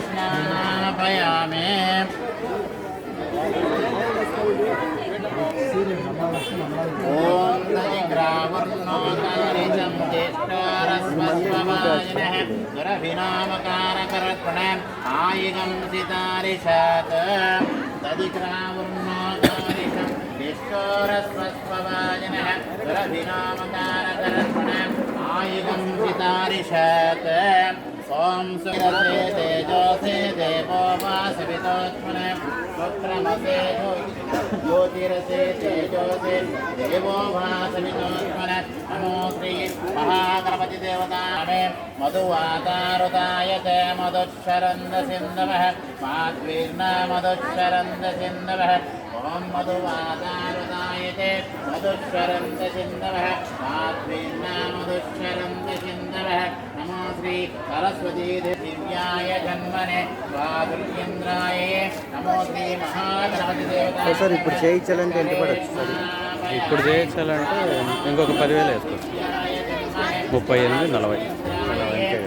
स्नापयामि ओम तजिग्रावर्णोदयनिजं ज्येष्ठारस्वस्ववाजिनः दुरभिनामकारकर्पणम् आयुगं सितारिषात् तजिग्रावर्णोदयनिजं ज्येष्ठारस्वस्ववाजिनः दुरभिनामकारकर्पणम् आयुगं सितारिषात् ओम सुरसे तेजोसे देवो वासवितोत्मने स्वक्रमसे ज्योतिरसे तेजोसे देवो वासवितोत्मने नमो श्री महागणपति देवतामे मधुवातारुताय च मधुच्छरन्द सिन्धवः माध्वीर्न मधुच्छरन्द सिन्धवः ओम मधुवातारुताय च मधुच्छरन्द सिन्धवः माध्वीर्न मधुच्छरन्द सिन्धवः नमो श्री सरस्वती दिव्याय जन्मने स्वादुर्येन्द्राय नमो श्री महागणपति देवता సార్ ఇప్పుడు చేయించాలంటే ఎంత పడచ్చు సార్? ఇప్పుడు చేయించాలంటే ఇంకొక 10,000 వేసుకోవచ్చు. 38, 40.